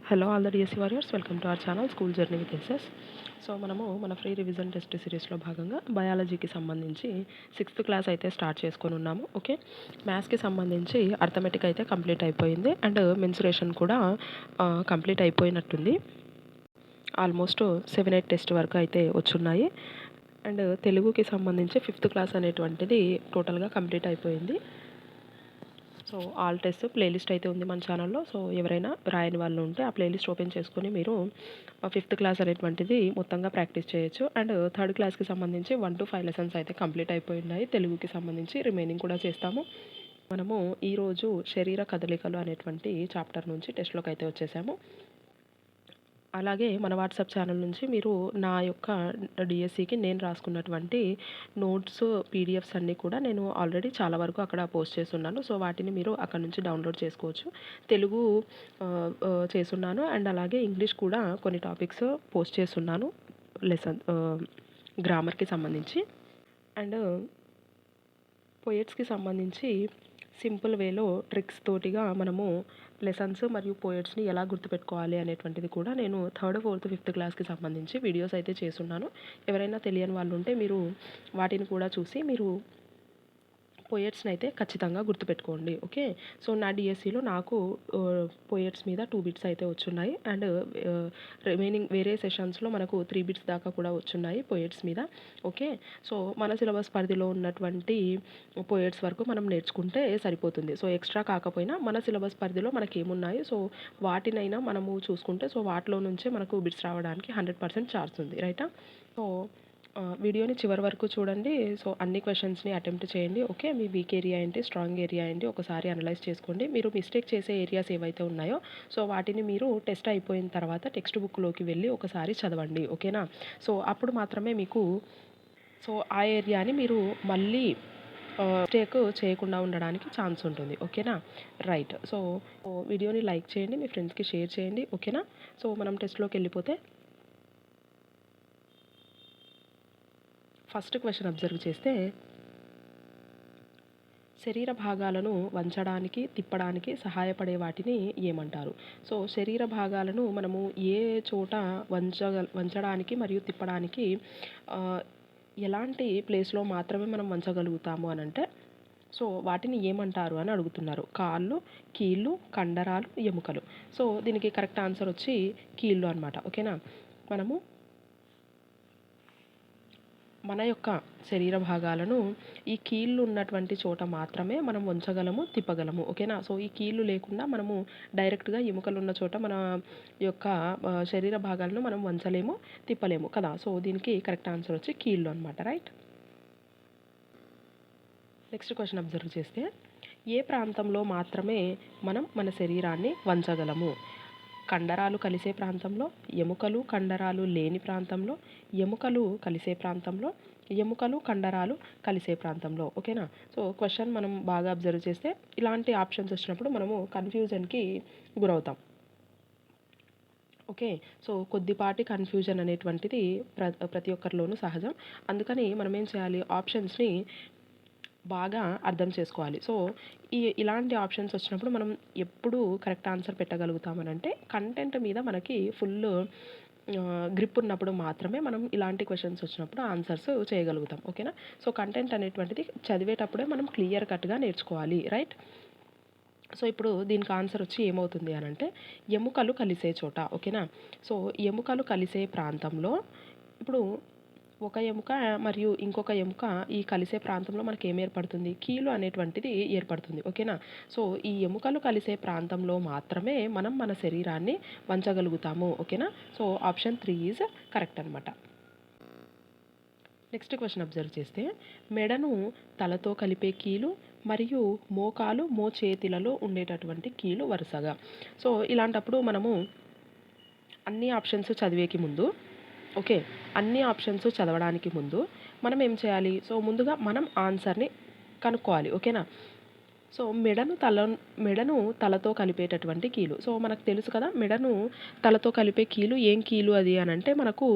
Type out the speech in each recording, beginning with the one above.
Hello all the DSC warriors, welcome to our channel school journey with SS. So మనము మన free revision test సిరీస్లో భాగంగా బయాలజీకి సంబంధించి 6th class అయితే start చేసుకొని ఉన్నాము. ఓకే, మ్యాథ్స్కి సంబంధించి అర్థమెటిక్ అయితే కంప్లీట్ అయిపోయింది అండ్ మెన్సురేషన్ కూడా కంప్లీట్ అయిపోయినట్టుంది. ఆల్మోస్ట్ 7-8 టెస్ట్ వరకు అయితే వచ్చున్నాయి అండ్ తెలుగుకి సంబంధించి 5th క్లాస్ అనేటువంటిది టోటల్గా కంప్లీట్ అయిపోయింది. సో ఆల్ టెస్ట్ ప్లేలిస్ట్ అయితే ఉంది మన ఛానల్లో. సో ఎవరైనా రాయని వాళ్ళు ఉంటే ఆ ప్లేలిస్ట్ ఓపెన్ చేసుకొని మీరు 5th క్లాస్ అనేటువంటిది మొత్తంగా ప్రాక్టీస్ చేయొచ్చు. అండ్ 3rd క్లాస్కి సంబంధించి 1 to 5 లెసన్స్ అయితే కంప్లీట్ అయిపోయినాయి. తెలుగుకి సంబంధించి రిమైనింగ్ కూడా చేస్తాము. మనము ఈరోజు శరీర కదలికలు అనేటువంటి చాప్టర్ నుంచి టెస్ట్లోకి అయితే వచ్చేసాము. అలాగే మన వాట్సాప్ ఛానల్ నుంచి మీరు నా యొక్క డిఎస్సికి నేను రాసుకున్నటువంటి నోట్స్ పీడిఎఫ్స్ అన్నీ కూడా నేను ఆల్రెడీ చాలా వరకు అక్కడ పోస్ట్ చేస్తున్నాను. సో వాటిని మీరు అక్కడ నుంచి డౌన్లోడ్ చేసుకోవచ్చు. తెలుగు చేస్తున్నాను అండ్ అలాగే ఇంగ్లీష్ కూడా కొన్ని టాపిక్స్ పోస్ట్ చేస్తున్నాను లెసన్ గ్రామర్కి సంబంధించి. అండ్ పోయెట్స్కి సంబంధించి సింపుల్ వేలో ట్రిక్స్ తోటిగా మనము లెసన్స్ మరియు పోయెట్స్ని ఎలా గుర్తుపెట్టుకోవాలి అనేటువంటిది కూడా నేను 3rd, 4th, 5th క్లాస్కి సంబంధించి వీడియోస్ అయితే చేస్తున్నాను. ఎవరైనా తెలియని వాళ్ళు ఉంటే మీరు వాటిని కూడా చూసి మీరు పోయెట్స్ని అయితే ఖచ్చితంగా గుర్తుపెట్టుకోండి. ఓకే, సో నా డిఎస్సిలో నాకు పోయెట్స్ మీద 2 బిట్స్ అయితే వచ్చున్నాయి అండ్ రిమైనింగ్ వేరే సెషన్స్లో మనకు 3 బిట్స్ దాకా కూడా వచ్చున్నాయి పోయెట్స్ మీద. ఓకే, సో మన సిలబస్ పరిధిలో ఉన్నటువంటి పోయెట్స్ వరకు మనం నేర్చుకుంటే సరిపోతుంది. సో ఎక్స్ట్రా కాకపోయినా మన సిలబస్ పరిధిలో మనకి ఏమున్నాయి సో వాటినైనా మనము చూసుకుంటే సో వాటిలో నుంచే మనకు బిట్స్ రావడానికి 100% ఛాన్స్ ఉంది. రైటా? సో వీడియోని చివరి వరకు చూడండి. సో అన్ని క్వశ్చన్స్ని అటెంప్ట్ చేయండి. ఓకే, మీ వీక్ ఏరియా ఏంటి, స్ట్రాంగ్ ఏరియా ఏంటి ఒకసారి అనలైజ్ చేసుకోండి. మీరు మిస్టేక్ చేసే ఏరియాస్ ఏవైతే ఉన్నాయో సో వాటిని మీరు టెస్ట్ అయిపోయిన తర్వాత టెక్స్ట్ బుక్లోకి వెళ్ళి ఒకసారి చదవండి. ఓకేనా? సో అప్పుడు మాత్రమే మీకు సో ఆ ఏరియాని మీరు మళ్ళీ మిస్టేక్ చేయకుండా ఉండడానికి ఛాన్స్ ఉంటుంది. ఓకేనా? రైట్. సో వీడియోని లైక్ చేయండి, మీ ఫ్రెండ్స్కి షేర్ చేయండి. ఓకేనా? సో మనం టెస్ట్లోకి వెళ్ళిపోతే ఫస్ట్ క్వశ్చన్ అబ్జర్వ్ చేస్తే శరీర భాగాలను వంచడానికి తిప్పడానికి సహాయపడే వాటిని ఏమంటారు? సో శరీర భాగాలను మనము ఏ చోట వంచడానికి మరియు తిప్పడానికి ఎలాంటి ప్లేస్లో మాత్రమే మనం వంచగలుగుతాము అని అంటే సో వాటిని ఏమంటారు అని అడుగుతున్నారు. కాళ్ళు, కీళ్ళు, కండరాలు, ఎముకలు. సో దీనికి కరెక్ట్ ఆన్సర్ వచ్చి కీళ్ళు అనమాట. ఓకేనా? మనము మన యొక్క శరీర భాగాలను ఈ కీళ్ళు ఉన్నటువంటి చోట మాత్రమే మనం వంచగలము, తిప్పగలము. ఓకేనా? సో ఈ కీళ్ళు లేకుండా మనము డైరెక్ట్గా ఎముకలు ఉన్న చోట మన యొక్క శరీర భాగాలను మనం వంచలేము, తిప్పలేము కదా. సో దీనికి కరెక్ట్ ఆన్సర్ వచ్చి కీళ్ళు అనమాట. రైట్. నెక్స్ట్ క్వశ్చన్ అబ్జర్వ్ చేస్తే ఏ ప్రాంతంలో మాత్రమే మనం మన శరీరాన్ని వంచగలము? కండరాలు కలిసే ప్రాంతంలో, ఎముకలు కండరాలు లేని ప్రాంతంలో, ఎముకలు కలిసే ప్రాంతంలో, ఎముకలు కండరాలు కలిసే ప్రాంతంలో. ఓకేనా? సో క్వశ్చన్ మనం బాగా అబ్జర్వ్ చేస్తే ఇలాంటి ఆప్షన్స్ వచ్చినప్పుడు మనము కన్ఫ్యూజన్కి గురవుతాం. ఓకే, సో కొద్దిపాటి కన్ఫ్యూజన్ అనేటువంటిది ప్రతి ఒక్కరిలోనూ సహజం. అందుకని మనం ఏం చేయాలి, ఆప్షన్స్ని బాగా అర్థం చేసుకోవాలి. సో ఇలాంటి ఆప్షన్స్ వచ్చినప్పుడు మనం ఎప్పుడు కరెక్ట్ ఆన్సర్ పెట్టగలుగుతామని అంటే కంటెంట్ మీద మనకి ఫుల్ గ్రిప్ ఉన్నప్పుడు మాత్రమే మనం ఇలాంటి క్వశ్చన్స్ వచ్చినప్పుడు ఆన్సర్స్ చేయగలుగుతాం. ఓకేనా? సో కంటెంట్ అనేటువంటిది చదివేటప్పుడే మనం క్లియర్ కట్గా నేర్చుకోవాలి. రైట్. సో ఇప్పుడు దీనికి ఆన్సర్ వచ్చి ఏమవుతుంది అని అంటే ఎముకలు కలిసే చోట. ఓకేనా? సో ఎముకలు కలిసే ప్రాంతంలో ఇప్పుడు ఒక ఎముక మరియు ఇంకొక ఎముక ఈ కలిసే ప్రాంతంలో మనకి ఏం ఏర్పడుతుంది, కీలు అనేటువంటిది ఏర్పడుతుంది. ఓకేనా? సో ఈ ఎముకలు కలిసే ప్రాంతంలో మాత్రమే మనం మన శరీరాన్ని వంచగలుగుతాము. ఓకేనా? సో ఆప్షన్ 3 ఈజ్ కరెక్ట్ అనమాట. నెక్స్ట్ క్వశ్చన్ అబ్జర్వ్ చేస్తే మెడను తలతో కలిపే కీలు మరియు మోకాలు మోచేతులలో ఉండేటటువంటి కీలు వరుసగా. సో ఇలాంటప్పుడు మనము అన్ని ఆప్షన్స్ చదివేకి ముందు ఓకే అన్ని ఆప్షన్స్ చదవడానికి ముందు మనం ఏం చేయాలి, సో ముందుగా మనం ఆన్సర్ని కనుక్కోవాలి. ఓకేనా? సో మెడను తలతో కలిపేటటువంటి కీలు. సో మనకు తెలుసు కదా మెడను తలతో కలిపే కీలు ఏం కీలు అది అని అంటే మనకు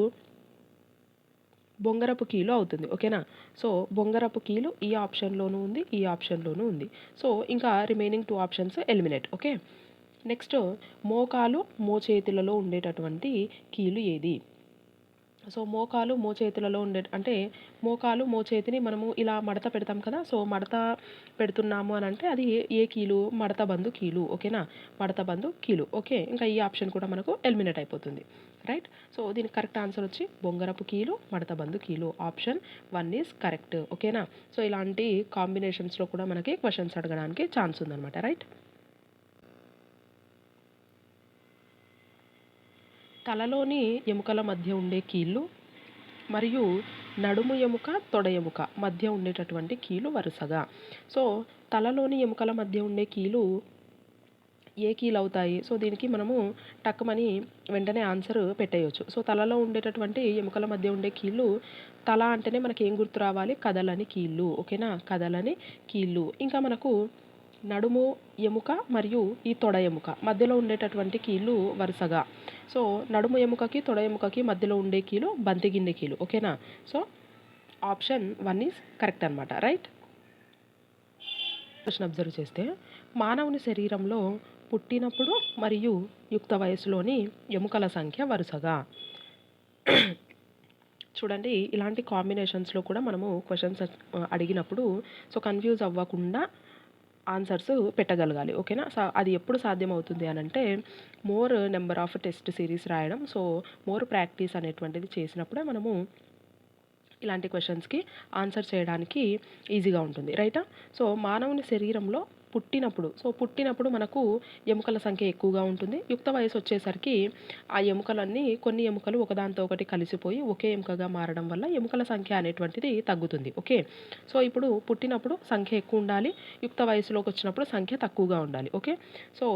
బొంగరపు కీలు అవుతుంది. ఓకేనా? సో బొంగరపు కీలు ఈ ఆప్షన్లోనూ ఉంది, ఈ ఆప్షన్లోనూ ఉంది. సో ఇంకా remaining 2 options eliminate. Okay, next మోకాలు మోచేతులలో ఉండేటటువంటి కీలు ఏది? సో మోకాలు మోచేతులలో అంటే మోకాలు మోచేతిని మనము ఇలా మడత పెడతాం కదా, సో మడత పెడుతున్నాము అని అంటే అది ఏ కీలు? మడత బందు కీలు. ఓకేనా, మడత బందు కీలు. ఓకే, ఇంకా ఈ ఆప్షన్ కూడా మనకు ఎలిమినేట్ అయిపోతుంది. రైట్. సో దీనికి కరెక్ట్ ఆన్సర్ వచ్చి బొంగరపు కీలు, మడత బందు కీలు. Option 1 is correct. ఓకేనా, సో ఇలాంటి కాంబినేషన్స్లో కూడా మనకి క్వశ్చన్స్ అడగడానికి ఛాన్స్ ఉందన్నమాట. రైట్. తలలోని ఎముకల మధ్య ఉండే కీళ్ళు మరియు నడుము ఎముక తొడ ఎముక మధ్య ఉండేటటువంటి కీలు వరుసగా. సో తలలోని ఎముకల మధ్య ఉండే కీలు ఏ కీలు అవుతాయి? సో దీనికి మనము టక్కుమని వెంటనే ఆన్సర్ పెట్టేయచ్చు. సో తలలో ఉండేటటువంటి ఎముకల మధ్య ఉండే కీళ్ళు, తల అంటేనే మనకి ఏం గుర్తు రావాలి? కదలని కీళ్ళు. ఓకేనా, కదలని కీళ్ళు. ఇంకా మనకు నడుము ఎముక మరియు ఈ తొడ ఎముక మధ్యలో ఉండేటటువంటి కీళ్ళు వరుసగా. సో నడుము ఎముకకి తొడ ఎముకకి మధ్యలో ఉండే కీలు బంతిగిన్నె కీలు. ఓకేనా, సో ఆప్షన్ 1 ఈజ్ కరెక్ట్ అనమాట. రైట్. క్వశ్చన్ అబ్జర్వ్ చేస్తే మానవుని శరీరంలో పుట్టినప్పుడు మరియు యుక్త వయసులోని ఎముకల సంఖ్య వరుసగా. చూడండి, ఇలాంటి కాంబినేషన్స్లో కూడా మనము క్వశ్చన్స్ అడిగినప్పుడు సో కన్ఫ్యూజ్ అవ్వకుండా ఆన్సర్స్ పెట్టగలగాలి. ఓకేనా, సో అది ఎప్పుడు సాధ్యమవుతుంది అని అంటే more number of test series రాయడం, సో మోర్ ప్రాక్టీస్ అనేటువంటిది చేసినప్పుడే మనము ఇలాంటి క్వశ్చన్స్కి ఆన్సర్ చేయడానికి ఈజీగా ఉంటుంది. రైటా. సో మానవుని శరీరంలో పుట్టినప్పుడు మనకు ఎముకల సంఖ్య ఎక్కువగా ఉంటుంది. యుక్త వయసు వచ్చేసరికి ఆ ఎముకలన్నీ కొన్ని ఎముకలు ఒకదానితో ఒకటి కలిసిపోయి ఒకే ఎముకగా మారడం వల్ల ఎముకల సంఖ్య అనేటువంటిది తగ్గుతుంది. ఓకే, సో ఇప్పుడు పుట్టినప్పుడు సంఖ్య ఎక్కువ ఉండాలి, యుక్త వయసులోకి వచ్చినప్పుడు సంఖ్య తక్కువగా ఉండాలి. ఓకే, సో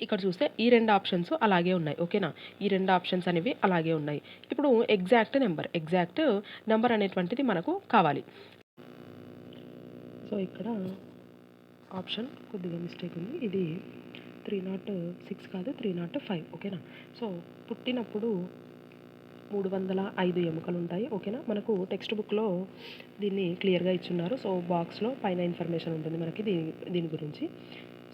ఇక్కడ చూస్తే ఈ 2 ఆప్షన్స్ అలాగే ఉన్నాయి. ఓకేనా, ఈ 2 ఆప్షన్స్ అనేవి అలాగే ఉన్నాయి. ఇప్పుడు ఎగ్జాక్ట్ నెంబర్ అనేటువంటిది మనకు కావాలి. సో ఇక్కడ ఆప్షన్ కొద్దిగా మిస్టేక్ ఉంది. ఇది 306 కాదు, 305. ఓకేనా, సో పుట్టినప్పుడు 305 ఎముకలు ఉంటాయి. ఓకేనా, మనకు టెక్స్ట్ బుక్లో దీన్ని క్లియర్గా ఇచ్చున్నారు. సో బాక్స్లో పైన ఇన్ఫర్మేషన్ ఉంటుంది మనకి దీని గురించి.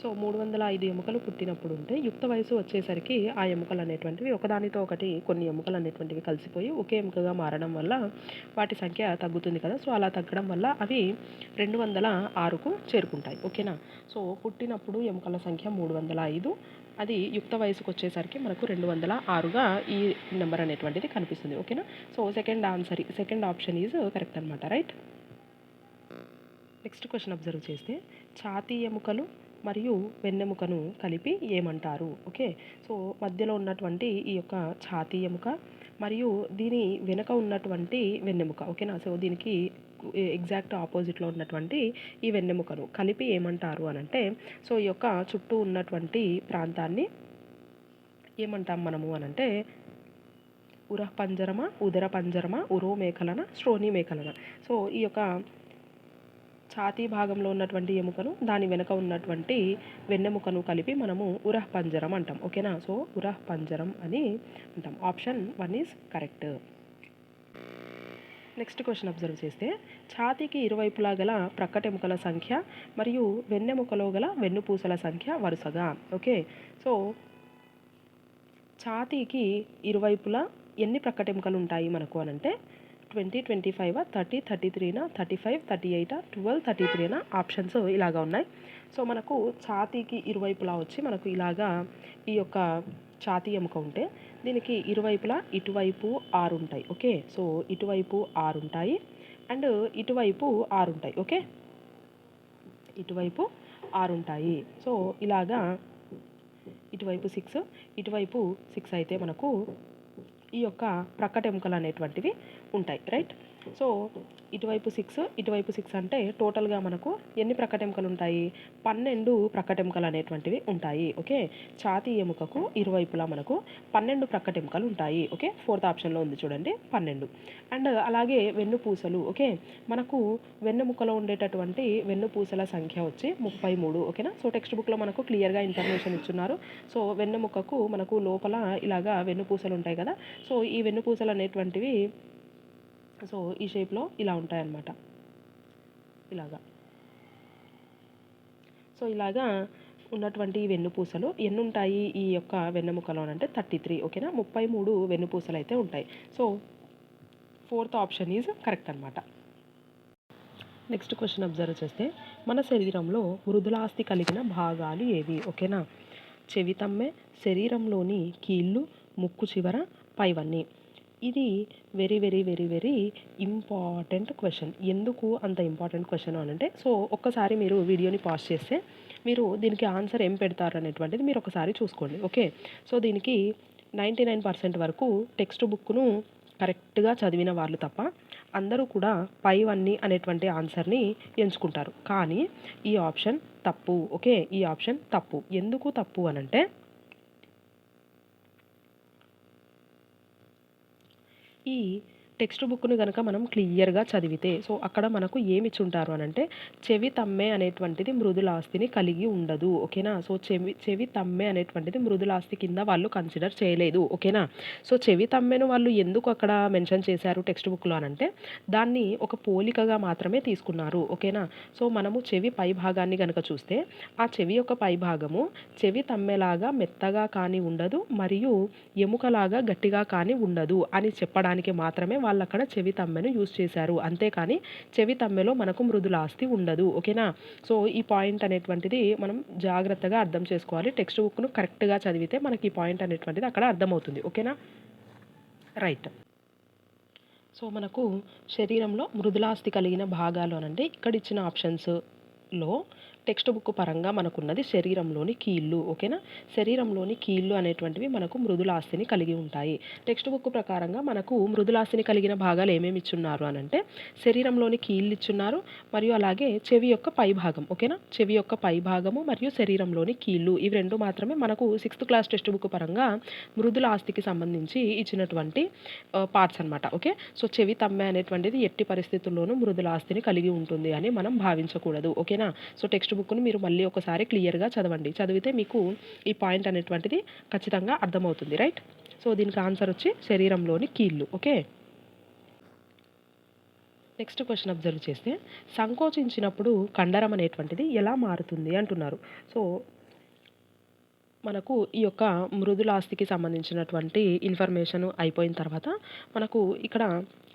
సో 305 ఎముకలు పుట్టినప్పుడు ఉంటే యుక్త వయసు వచ్చేసరికి ఆ ఎముకలు అనేటువంటివి ఒకదానితో ఒకటి కొన్ని ఎముకలు అనేటువంటివి కలిసిపోయి ఒకే ఎముకగా మారడం వల్ల వాటి సంఖ్య తగ్గుతుంది కదా. సో అలా తగ్గడం వల్ల అవి 206కు చేరుకుంటాయి. ఓకేనా, సో పుట్టినప్పుడు ఎముకల సంఖ్య 305, అది యుక్త వయసుకు వచ్చేసరికి మనకు 206గా ఈ నెంబర్ అనేటువంటిది కనిపిస్తుంది. ఓకేనా, so second option is correct అనమాట. రైట్. నెక్స్ట్ క్వశ్చన్ అబ్జర్వ్ చేస్తే ఛాతీ ఎముకలు మరియు వెన్నెముకను కలిపి ఏమంటారు? ఓకే, సో మధ్యలో ఉన్నటువంటి ఈ యొక్క ఛాతీ ఎముక మరియు దీని వెనుక ఉన్నటువంటి వెన్నెముక. ఓకేనా, సో దీనికి ఎగ్జాక్ట్ ఆపోజిట్లో ఉన్నటువంటి ఈ వెన్నెముకను కలిపి ఏమంటారు అని అంటే, సో ఈ యొక్క చుట్టూ ఉన్నటువంటి ప్రాంతాన్ని ఏమంటాం మనము అని అంటే ఉరఃపంజరమ, ఉదర పంజరమ, ఉరోమేఖలన, శ్రోణిమేఖలన. సో ఈ యొక్క ఛాతీ భాగంలో ఉన్నటువంటి ఎముకను దాని వెనుక ఉన్నటువంటి వెన్నెముకను కలిపి మనము ఉరఃపంజరం అంటాం. ఓకేనా, సో ఉరఃపంజరం అని అంటాం. Option 1 is correct. Next question observe చేస్తే ఛాతీకి ఇరువైపులా గల ప్రక్కటెముకల సంఖ్య మరియు వెన్నెముకలో గల వెన్నుపూసల సంఖ్య వరుసగా. ఓకే, సో ఛాతీకి ఇరువైపులా ఎన్ని ప్రక్కటెముకలు ఉంటాయి మనకు అనంటే 20, 25, 30, 33, 35, 38, 12, 33 ఆప్షన్స్ ఇలాగా ఉన్నాయి. సో మనకు ఛాతీకి ఇరువైపులా వచ్చి మనకు ఇలాగా ఈ యొక్క ఛాతీ ఎముక ఉంటే దీనికి ఇరువైపులా ఇటువైపు 6 ఉంటాయి. ఓకే, సో ఇటువైపు 6 ఉంటాయి అండ్ ఇటువైపు 6 ఉంటాయి. ఓకే, ఇటువైపు 6 ఉంటాయి. సో ఇలాగా ఇటువైపు 6, ఇటువైపు 6 అయితే మనకు ఈ యొక్క ప్రక్కటెముకలు అనేటువంటివి ఉంటాయి. రైట్. సో ఇటువైపు 6 అంటే టోటల్గా మనకు ఎన్ని ప్రక్కటెముకలు ఉంటాయి? 12 ప్రక్కటెముకలు అనేటువంటివి ఉంటాయి. ఓకే, ఛాతీ ఎముకకు ఇరువైపులా మనకు 12 ప్రక్కటెముకలు ఉంటాయి. ఓకే, 4th ఆప్షన్లో ఉంది చూడండి, 12. అండ్ అలాగే వెన్నుపూసలు. ఓకే, మనకు వెన్నెముకలో ఉండేటటువంటి వెన్నుపూసల సంఖ్య వచ్చి 33. ఓకేనా, సో టెక్స్ట్ బుక్లో మనకు క్లియర్గా ఇన్ఫర్మేషన్ ఇచ్చున్నారు. సో వెన్నెముకకు మనకు లోపల ఇలాగా వెన్నుపూసలు ఉంటాయి కదా. సో ఈ వెన్నుపూసలు అనేటువంటివి సో ఈ షేప్లో ఇలా ఉంటాయన్నమాట. ఇలాగా సో ఇలాగా ఉన్నటువంటి వెన్నుపూసలు ఎన్ని ఉంటాయి ఈ యొక్క వెన్నెముకలో అంటే 33. ఓకేనా, 33 వెన్నుపూసలు అయితే ఉంటాయి. So 4th option is correct అనమాట. నెక్స్ట్ క్వశ్చన్ అబ్జర్వ్ చేస్తే మన శరీరంలో మృదులాస్థి కలిగిన భాగాలు ఏవి? ఓకేనా, చెవితమ్మె, శరీరంలోని కీళ్ళు, ముక్కు చివర, పైవన్నీ. ఇది very very very very important question. ఎందుకు అంత ఇంపార్టెంట్ క్వశ్చన్ అని అంటే, సో ఒక్కసారి మీరు వీడియోని పాజ్ చేస్తే మీరు దీనికి ఆన్సర్ ఏం పెడతారు అనేటువంటిది మీరు ఒకసారి చూసుకోండి. ఓకే, సో దీనికి 99% వరకు టెక్స్ట్ బుక్ను కరెక్ట్గా చదివిన వాళ్ళు తప్ప అందరూ కూడా పైవన్నీ అనేటువంటి ఆన్సర్ని ఎంచుకుంటారు. కానీ ఈ ఆప్షన్ తప్పు. ఓకే, ఈ ఆప్షన్ తప్పు. ఎందుకు తప్పు అనంటే, ఈ టెక్స్ట్ బుక్ను కనుక మనం క్లియర్గా చదివితే సో అక్కడ మనకు ఏమి ఇచ్చుంటారు అని అంటే, చెవి తమ్మె అనేటువంటిది మృదులాస్తిని కలిగి ఉండదు. ఓకేనా, సో చెవి తమ్మె అనేటువంటిది మృదులాస్తి కింద వాళ్ళు కన్సిడర్ చేయలేదు. ఓకేనా, సో చెవి తమ్మెను వాళ్ళు ఎందుకు అక్కడ మెన్షన్ చేశారు టెక్స్ట్ బుక్లో అని అంటే, దాన్ని ఒక పోలికగా మాత్రమే తీసుకున్నారు. ఓకేనా, సో మనము చెవి పై భాగాన్ని కనుక చూస్తే ఆ చెవి యొక్క పై భాగము చెవి తమ్మెలాగా మెత్తగా కానీ ఉండదు, మరియు ఎముకలాగా గట్టిగా కానీ ఉండదు అని చెప్పడానికి మాత్రమే వాళ్ళు అక్కడ చెవి తమ్మెను యూజ్ చేశారు. అంతేకాని చెవి తమ్మెలో మనకు మృదులాస్తి ఉండదు. ఓకేనా, సో ఈ పాయింట్ అనేటువంటిది మనం జాగ్రత్తగా అర్థం చేసుకోవాలి. టెక్స్ట్ బుక్ను కరెక్ట్గా చదివితే మనకి ఈ పాయింట్ అనేటువంటిది అక్కడ అర్థమవుతుంది. ఓకేనా, రైట్. సో మనకు శరీరంలో మృదులాస్తి కలిగిన భాగాలు అనంటే ఇక్కడ ఇచ్చిన ఆప్షన్స్లో టెక్స్ట్ బుక్ పరంగా మనకున్నది శరీరంలోని కీళ్ళు. ఓకేనా, శరీరంలోని కీళ్ళు అనేటువంటివి మనకు మృదులాస్తిని కలిగి ఉంటాయి. టెక్స్ట్ బుక్ ప్రకారంగా మనకు మృదులాస్తిని కలిగిన భాగాలు ఏమేమి ఇచ్చున్నారు అనంటే, శరీరంలోని కీళ్ళు ఇచ్చున్నారు, మరియు అలాగే చెవి యొక్క పై భాగం. ఓకేనా, చెవి యొక్క పై భాగము మరియు శరీరంలోని కీళ్ళు, ఇవి రెండు మాత్రమే మనకు 6th క్లాస్ టెక్స్ట్ బుక్ పరంగా మృదులాస్తికి సంబంధించి ఇచ్చినటువంటి పార్ట్స్ అనమాట. ఓకే, సో చెవి తమ్మె అనేటువంటిది ఎట్టి పరిస్థితుల్లోనూ మృదులాస్తిని కలిగి ఉంటుంది అని మనం భావించకూడదు. ఓకేనా, సో టెక్స్ట్ బుక్ను మీరు మళ్ళీ ఒకసారి క్లియర్గా చదవండి. చదివితే మీకు ఈ పాయింట్ అనేటువంటిది ఖచ్చితంగా అర్థమవుతుంది. రైట్, సో దీనికి ఆన్సర్ వచ్చి శరీరంలోని కీళ్ళు. ఓకే, నెక్స్ట్ క్వశ్చన్ అబ్జర్వ్ చేస్తే సంకోచించినప్పుడు కండరం అనేటువంటిది ఎలా మారుతుంది అంటున్నారు. సో మనకు ఈ యొక్క మృదులాస్తికి సంబంధించినటువంటి ఇన్ఫర్మేషన్ అయిపోయిన తర్వాత మనకు ఇక్కడ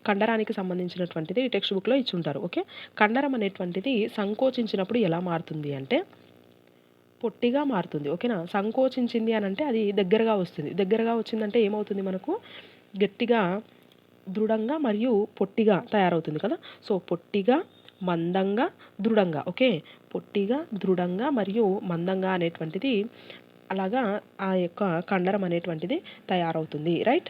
కండరానికి సంబంధించినటువంటిది టెక్స్ట్ బుక్లో ఇచ్చుంటారు. ఓకే, కండరం అనేటువంటిది సంకోచించినప్పుడు ఎలా మారుతుంది అంటే పొట్టిగా మారుతుంది. ఓకేనా, సంకోచించింది అని అంటే అది దగ్గరగా వస్తుంది. దగ్గరగా వచ్చిందంటే ఏమవుతుంది, మనకు గట్టిగా, దృఢంగా మరియు పొట్టిగా తయారవుతుంది కదా. సో పొట్టిగా, మందంగా, దృఢంగా. ఓకే, పొట్టిగా, దృఢంగా మరియు మందంగా అనేటువంటిది అలాగా ఆ యొక్క కండరం అనేటువంటిది తయారవుతుంది. రైట్,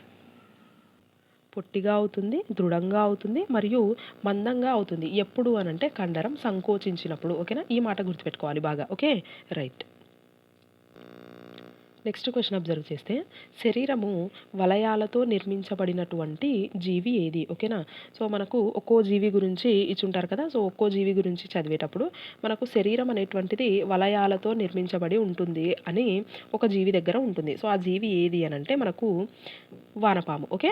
పొట్టిగా అవుతుంది, దృఢంగా అవుతుంది మరియు మందంగా అవుతుంది. ఎప్పుడు అనంటే కండరం సంకోచించినప్పుడు. ఓకేనా, ఈ మాట గుర్తుపెట్టుకోవాలి బాగా. Okay, right. Next question observe చేస్తే శరీరము వలయాలతో నిర్మించబడినటువంటి జీవి ఏది? ఓకేనా, సో మనకు ఒక్కో జీవి గురించి ఇచ్చుంటారు కదా. సో ఒక్కో జీవి గురించి చదివేటప్పుడు మనకు శరీరం అనేటువంటిది వలయాలతో నిర్మించబడి ఉంటుంది అని ఒక జీవి దగ్గర ఉంటుంది. సో ఆ జీవి ఏది అని అంటే మనకు వానపాము. ఓకే,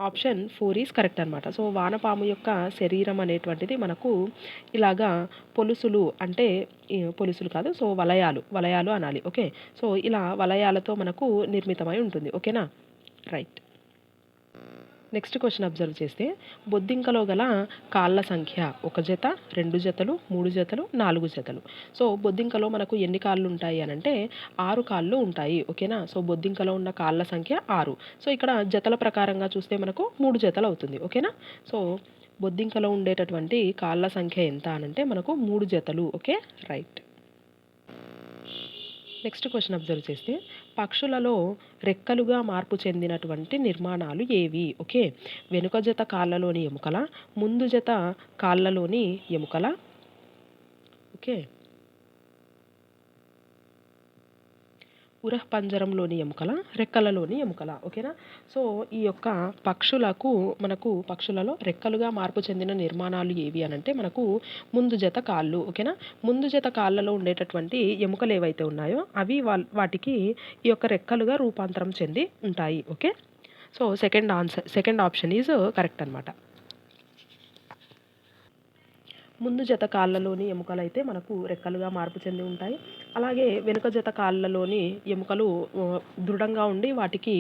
ఆప్షన్ 4 ఈజ్ కరెక్ట్ అనమాట. సో వానపాము యొక్క శరీరం అనేటువంటిది మనకు ఇలాగా పొలుసులు అంటే పొలుసులు కాదు, సో వలయాలు అనాలి. ఓకే, సో ఇలా వలయాలతో మనకు నిర్మితమై ఉంటుంది. ఓకేనా, రైట్. నెక్స్ట్ క్వశ్చన్ అబ్జర్వ్ చేస్తే బొద్దింకలో గల కాళ్ళ సంఖ్య 1 జత, 2 జతలు, 3 జతలు, 4 జతలు. సో బొద్దింకలో మనకు ఎన్ని కాళ్ళు ఉంటాయి అని అంటే 6 కాళ్ళు ఉంటాయి. ఓకేనా, సో బొద్దింకలో ఉన్న కాళ్ళ సంఖ్య 6. సో ఇక్కడ జతల ప్రకారంగా చూస్తే మనకు 3 జతలు అవుతుంది. ఓకేనా, సో బొద్దింకలో ఉండేటటువంటి కాళ్ళ సంఖ్య ఎంత అనంటే మనకు 3 జతలు. Okay, right. Next question observe చేస్తే పక్షులలో రెక్కలుగా మార్పు చెందినటువంటి నిర్మాణాలు ఏవి? ఓకే, వెనుక జత కాళ్ళలోని ఎముకల, ముందు జత కాళ్ళలోని ఎముకల. ఓకే, ఉరఃపంజరంలోని ఎముకల, రెక్కలలోని ఎముకల. ఓకేనా, సో ఈ యొక్క పక్షులలో రెక్కలుగా మార్పు చెందిన నిర్మాణాలు ఏవి అనంటే మనకు ముందు జత కాళ్ళు. ఓకేనా, ముందు జత కాళ్ళలో ఉండేటటువంటి ఎముకలు ఏవైతే ఉన్నాయో అవి వాటికి ఈ యొక్క రెక్కలుగా రూపాంతరం చెంది ఉంటాయి. Okay, so second option is correct అనమాట. ముందు జత కాళ్ళలోని ఎముకలు అయితే మనకు రెక్కలుగా మార్పు చెంది ఉంటాయి. అలాగే వెనుక జత కాళ్ళలోని ఎముకలు దృఢంగా ఉండి వాటికి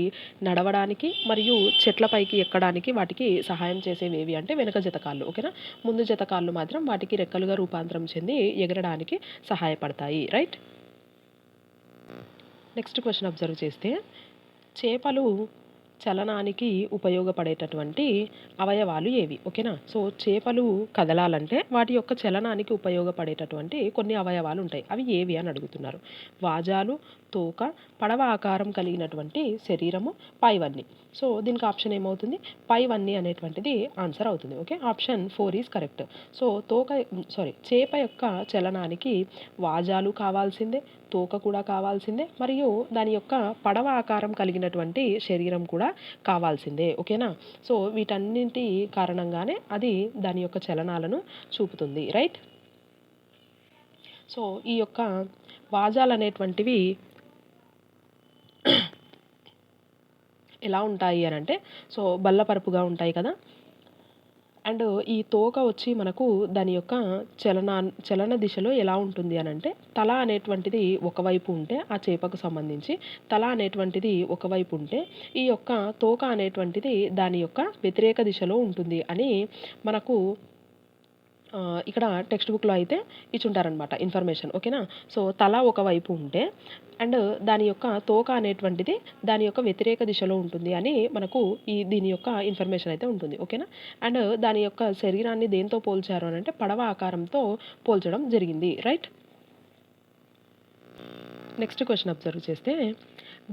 నడవడానికి మరియు చెట్ల పైకి ఎక్కడానికి వాటికి సహాయం చేసేవి ఏవి అంటే వెనుక జత కాళ్ళు. ఓకేనా. ముందు జత కాళ్ళు మాత్రం వాటికి రెక్కలుగా రూపాంతరం చెంది ఎగరడానికి సహాయపడతాయి. రైట్. నెక్స్ట్ క్వశ్చన్ అబ్జర్వ్ చేస్తే చేపలు చలనానికి ఉపయోగపడేటటువంటి అవయవాలు ఏవి? ఓకేనా. సో చేపలు కదలాలంటే వాటి యొక్క చలనానికి ఉపయోగపడేటటువంటి కొన్ని అవయవాలు ఉంటాయి. అవి ఏవి అని అడుగుతున్నారు. వాజాలు, తోక, పడవ ఆకారం కలిగినటువంటి శరీరము, పైవన్నీ. సో దీనికి ఆప్షన్ ఏమవుతుంది? పైవన్నీ అనేటువంటిది ఆన్సర్ అవుతుంది. Okay. Option 4 is correct. So చేప యొక్క చలనానికి వాజాలు కావాల్సిందే, తోక కూడా కావాల్సిందే, మరియు దాని యొక్క పడవ ఆకారం కలిగినటువంటి శరీరం కూడా కావాల్సిందే. ఓకేనా. సో వీటన్నింటి కారణంగానే అది దాని యొక్క చలనాలను చూపుతుంది. రైట్. సో ఈ యొక్క వాజాలు అనేటువంటివి ఎలా ఉంటాయి అని అంటే సో బల్లపరుపుగా ఉంటాయి కదా. అండ్ ఈ తోక వచ్చి మనకు దాని యొక్క చలన దిశలో ఎలా ఉంటుంది అని అంటే తల అనేటువంటిది ఒకవైపు ఉంటే ఆ చేపకు సంబంధించి తల అనేటువంటిది ఒకవైపు ఉంటే ఈ యొక్క తోక అనేటువంటిది దాని యొక్క వ్యతిరేక దిశలో ఉంటుంది అని మనకు ఇక్కడ టెక్స్ట్ బుక్లో అయితే ఇచ్చుంటారనమాట ఇన్ఫర్మేషన్. ఓకేనా. సో తల ఒకవైపు ఉంటే అండ్ దాని యొక్క తోక అనేటువంటిది దాని యొక్క వ్యతిరేక దిశలో ఉంటుంది అని మనకు దీని యొక్క ఇన్ఫర్మేషన్ అయితే ఉంటుంది. ఓకేనా. అండ్ దాని యొక్క శరీరాన్ని దేంతో పోల్చారు అని అంటే పడవ ఆకారంతో పోల్చడం జరిగింది. రైట్. నెక్స్ట్ క్వశ్చన్ అబ్జర్వ్ చేస్తే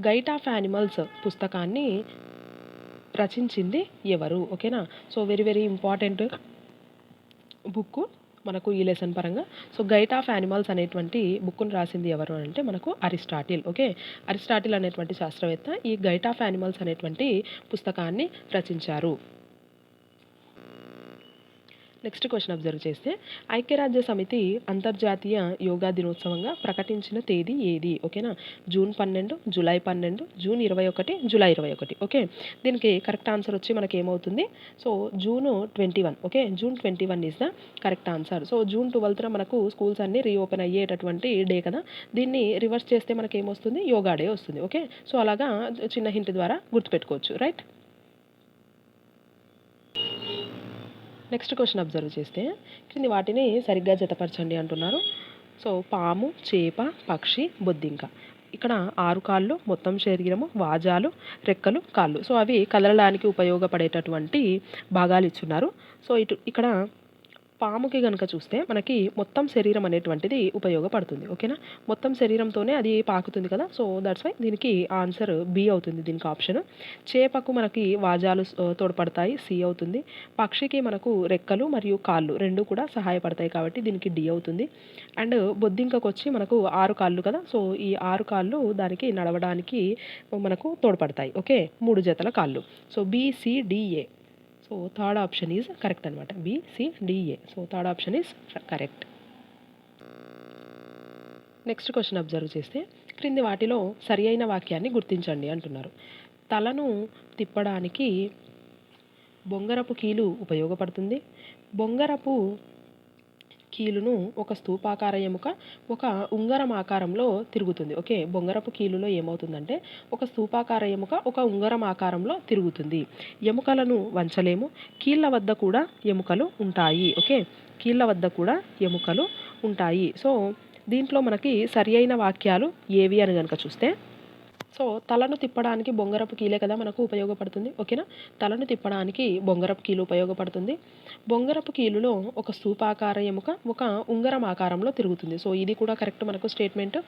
గైట్ ఆఫ్ యానిమల్స్ పుస్తకాన్ని రచించింది ఎవరు? ఓకేనా. So very very important book మనకు ఈ లెసన్ పరంగా. సో గైట్ ఆఫ్ యానిమల్స్ అనేటువంటి బుక్ను రాసింది ఎవరు అంటే మనకు అరిస్టాటిల్. ఓకే. అరిస్టాటిల్ అనేటువంటి శాస్త్రవేత్త ఈ గైట్ ఆఫ్ యానిమల్స్ అనేటువంటి పుస్తకాన్ని రచించారు. నెక్స్ట్ క్వశ్చన్ అబ్జర్వ్ చేస్తే ఐక్యరాజ్య సమితి అంతర్జాతీయ యోగా దినోత్సవంగా ప్రకటించిన తేదీ ఏది? ఓకేనా. June 12, July 12, June 21, July 21. Okay. దీనికి కరెక్ట్ ఆన్సర్ వచ్చి మనకి ఏమవుతుంది? So June 21. Okay. June 21 is the correct answer. So June 12న మనకు స్కూల్స్ అన్నీ రీఓపెన్ అయ్యేటటువంటి డే కదా. దీన్ని రివర్స్ చేస్తే మనకి ఏమొస్తుంది? యోగా డే వస్తుంది. ఓకే. సో అలాగా చిన్న హింట్ ద్వారా గుర్తుపెట్టుకోవచ్చు. రైట్. నెక్స్ట్ క్వశ్చన్ అబ్జర్వ్ చేస్తే క్రింది వాటిని సరిగ్గా జతపరచండి అంటున్నారు. సో పాము, చేప, పక్షి, బొద్దింక. ఇక్కడ 6 కాళ్ళు, మొత్తం శరీరము, వాజాలు, రెక్కలు, కాళ్ళు. సో అవి కదలడానికి ఉపయోగపడేటటువంటి భాగాలు ఇచ్చున్నారు. సో ఇక్కడ పాముకి కనుక చూస్తే మనకి మొత్తం శరీరం అనేటువంటిది ఉపయోగపడుతుంది. ఓకేనా. మొత్తం శరీరంతోనే అది పాకుతుంది కదా. సో దట్స్ వై దీనికి ఆన్సర్ బి అవుతుంది. దీనికి ఆప్షన్. చేపకు మనకి వాజాలు తోడ్పడతాయి, సి అవుతుంది. పక్షికి మనకు రెక్కలు మరియు కాళ్ళు రెండు కూడా సహాయపడతాయి కాబట్టి దీనికి డి అవుతుంది. అండ్ బొద్దింకకు వచ్చి మనకు 6 కాళ్ళు కదా. సో ఈ 6 కాళ్ళు దానికి నడవడానికి మనకు తోడ్పడతాయి. ఓకే. 3 జతల కాళ్ళు. So BCDA. So third option is correct అనమాట. BCDA. So third option is correct. Next question observe చేస్తే క్రింది వాటిలో సరి అయిన వాక్యాన్ని గుర్తించండి అంటున్నారు. తలను తిప్పడానికి బొంగరపు కీలు ఉపయోగపడుతుంది. బొంగరపు కీలును ఒక స్తూపాకార ఎముక ఒక ఉంగరం ఆకారంలో తిరుగుతుంది. ఓకే. బొంగరపు కీలులో ఏమవుతుందంటే ఒక స్తూపాకార ఎముక ఒక ఉంగరం ఆకారంలో తిరుగుతుంది. ఎముకలను వంచలేము. కీళ్ళ వద్ద కూడా ఎముకలు ఉంటాయి. ఓకే. కీళ్ళ వద్ద కూడా ఎముకలు ఉంటాయి. సో దీంట్లో మనకి సరి అయిన వాక్యాలు ఏవి అని కనుక చూస్తే సో తలను తిప్పడానికి బొంగరపు కీలే కదా మనకు ఉపయోగపడుతుంది. ఓకేనా. తలను తిప్పడానికి బొంగరపు కీలు ఉపయోగపడుతుంది. బొంగరపు కీలులో ఒక స్తూపాకార ఎముక ఒక ఉంగరం ఆకారంలో తిరుగుతుంది. సో ఇది కూడా కరెక్ట్ మనకు స్టేట్మెంట్.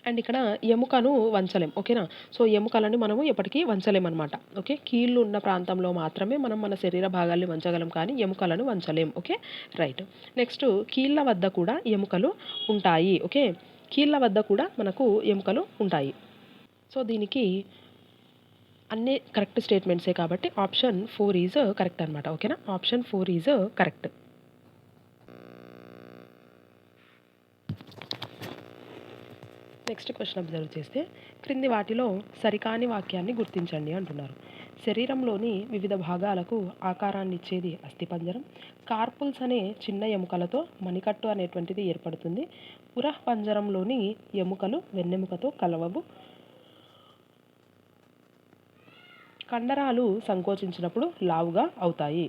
అండ్ ఇక్కడ ఎముకను వంచలేం. ఓకేనా. సో ఎముకలను మనము ఎప్పటికీ వంచలేం అనమాట. ఓకే. కీళ్ళు ఉన్న ప్రాంతంలో మాత్రమే మనం మన శరీర భాగాల్ని వంచగలం కానీ ఎముకలను వంచలేం. ఓకే. రైట్. నెక్స్ట్ కీళ్ళ వద్ద కూడా ఎముకలు ఉంటాయి. ఓకే. కీళ్ళ వద్ద కూడా మనకు ఎముకలు ఉంటాయి. సో దీనికి అన్ని కరెక్ట్ స్టేట్మెంట్సే కాబట్టి ఆప్షన్ 4 ఈజ్ కరెక్ట్ అనమాట. ఓకేనా. Option 4 is correct. Next question observe చేస్తే క్రింది వాటిలో సరికాని వాక్యాన్ని గుర్తించండి అంటున్నారు. శరీరంలోని వివిధ భాగాలకు ఆకారాన్ని ఇచ్చేది అస్థిపంజరం. కార్పుల్స్ అనే చిన్న ఎముకలతో మణికట్టు అనేటువంటిది ఏర్పడుతుంది. ఉరఃపంజరంలోని ఎముకలు వెన్నెముకతో కలవవు. కండరాలు సంకోచించినప్పుడు లావుగా అవుతాయి.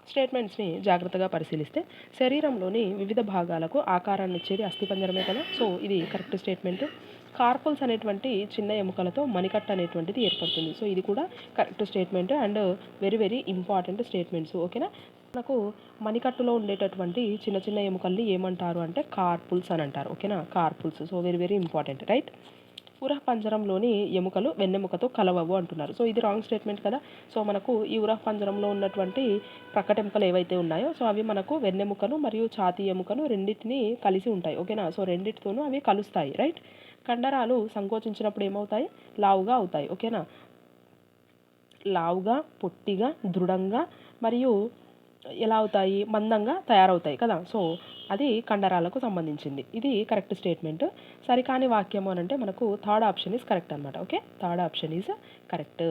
స్టేట్మెంట్స్ని జాగ్రత్తగా పరిశీలిస్తే శరీరంలోని వివిధ భాగాలకు ఆకారాన్ని ఇచ్చేది అస్థిపంజరమే కదా. సో ఇది కరెక్ట్ స్టేట్మెంట్. కార్పుల్స్ అనేటువంటి చిన్న ఎముకలతో మణికట్టు అనేటువంటిది ఏర్పడుతుంది. సో ఇది కూడా correct statement and very very important statements. ఓకేనా. మనకు మణికట్టులో ఉండేటటువంటి చిన్న చిన్న ఎముకల్ని ఏమంటారు అంటే కార్పుల్స్ అని అంటారు. ఓకేనా, carpals. So very very important, right. ఉరఃపంజరంలోని ఎముకలు వెన్నెముకతో కలవవు అంటున్నారు. సో ఇది రాంగ్ స్టేట్మెంట్ కదా. సో మనకు ఈ ఉరఃపంజరంలో ఉన్నటువంటి ప్రక్కటెముకలు ఏవైతే ఉన్నాయో సో అవి మనకు వెన్నెముకను మరియు ఛాతీ ఎముకను రెండింటిని కలిసి ఉంటాయి. ఓకేనా. సో రెండింటితోనూ అవి కలుస్తాయి, రైట్. కండరాలు సంకోచించినప్పుడు ఏమవుతాయి? లావుగా అవుతాయి. ఓకేనా. లావుగా, పొట్టిగా, దృఢంగా మరియు ఎలా అవుతాయి? మందంగా తయారవుతాయి కదా. సో అది కండరాలకు సంబంధించింది. ఇది కరెక్ట్ స్టేట్మెంట్. సరికాని వాక్యము అని అంటే మనకు థర్డ్ ఆప్షన్ ఈజ్ కరెక్ట్ అనమాట. Okay, third option is correct.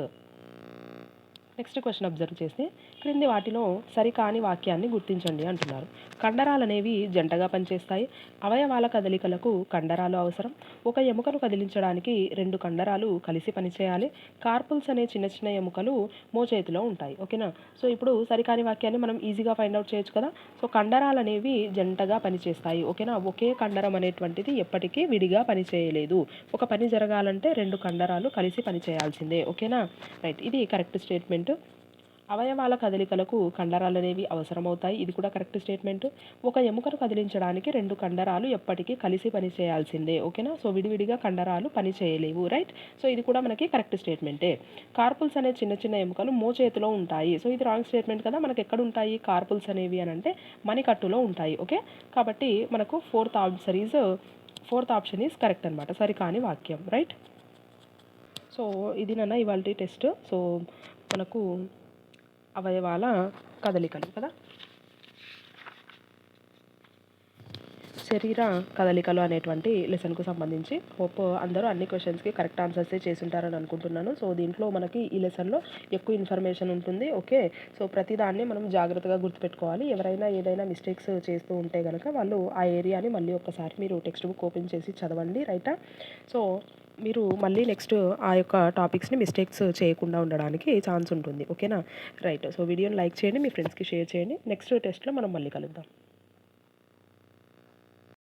Next question observe చేస్తే క్రింది వాటిలో సరికాని వాక్యాన్ని గుర్తించండి అంటున్నారు. కండరాలు అనేవి జంటగా పనిచేస్తాయి. అవయవాల కదలికలకు కండరాలు అవసరం. ఒక ఎముకను కదిలించడానికి 2 కండరాలు కలిసి పనిచేయాలి. కార్పుల్స్ అనే చిన్న చిన్న ఎముకలు మోచేతిలో ఉంటాయి. ఓకేనా. సో ఇప్పుడు సరికాని వాక్యాన్ని మనం ఈజీగా ఫైండ్ అవుట్ చేయొచ్చు కదా. సో కండరాలు అనేవి జంటగా పనిచేస్తాయి. ఓకేనా. ఒకే కండరం అనేటువంటిది ఎప్పటికీ విడిగా పనిచేయలేదు. ఒక పని జరగాలంటే 2 కండరాలు కలిసి పనిచేయాల్సిందే. ఓకేనా, రైట్. ఇది కరెక్ట్ స్టేట్మెంట్. అవయవాల కదలికలకు కండరాలు అనేవి అవసరమవుతాయి. ఇది కూడా కరెక్ట్ స్టేట్మెంట్. ఒక ఎముకను కదిలించడానికి 2 కండరాలు ఎప్పటికీ కలిసి పనిచేయాల్సిందే. ఓకేనా. సో విడివిడిగా కండరాలు పని చేయలేవు, రైట్. సో ఇది కూడా మనకి కరెక్ట్ స్టేట్మెంటే. కార్పుల్స్ అనే చిన్న చిన్న ఎముకలు మోచేతిలో ఉంటాయి. సో ఇది రాంగ్ స్టేట్మెంట్ కదా. మనకి ఎక్కడ ఉంటాయి కార్పుల్స్ అనేవి అని అంటే మణికట్టులో ఉంటాయి. ఓకే, కాబట్టి మనకు ఫోర్త్ ఆప్షన్ ఈజ్ కరెక్ట్ అనమాట. సరికాని వాక్యం, రైట్. సో ఇది నాన్న ఇవాల్టి టెస్ట్. సో మనకు అవయవాల కదలికలు కదా, శరీర కదలికలు అనేటువంటి లెసన్కు సంబంధించి హోప్ అందరూ అన్ని క్వశ్చన్స్కి కరెక్ట్ ఆన్సర్సే చేసుంటారని అనుకుంటున్నాను. సో దీంట్లో మనకి ఈ లెసన్లో ఎక్కువ ఇన్ఫర్మేషన్ ఉంటుంది. ఓకే, సో ప్రతిదాన్ని మనం జాగ్రత్తగా గుర్తుపెట్టుకోవాలి. ఎవరైనా ఏదైనా మిస్టేక్స్ చేస్తూ ఉంటే కనుక వాళ్ళు ఆ ఏరియాని మళ్ళీ ఒక్కసారి మీరు టెక్స్ట్ బుక్ ఓపెన్ చేసి చదవండి, రైటా. సో మీరు మళ్ళీ నెక్స్ట్ ఆ యొక్క టాపిక్స్ని మిస్టేక్స్ చేయకుండా ఉండడానికి ఛాన్స్ ఉంటుంది. ఓకేనా, రైట్. సో వీడియోని లైక్ చేయండి, మీ ఫ్రెండ్స్కి షేర్ చేయండి. నెక్స్ట్ టెస్ట్లో మనం మళ్ళీ కలుద్దాం.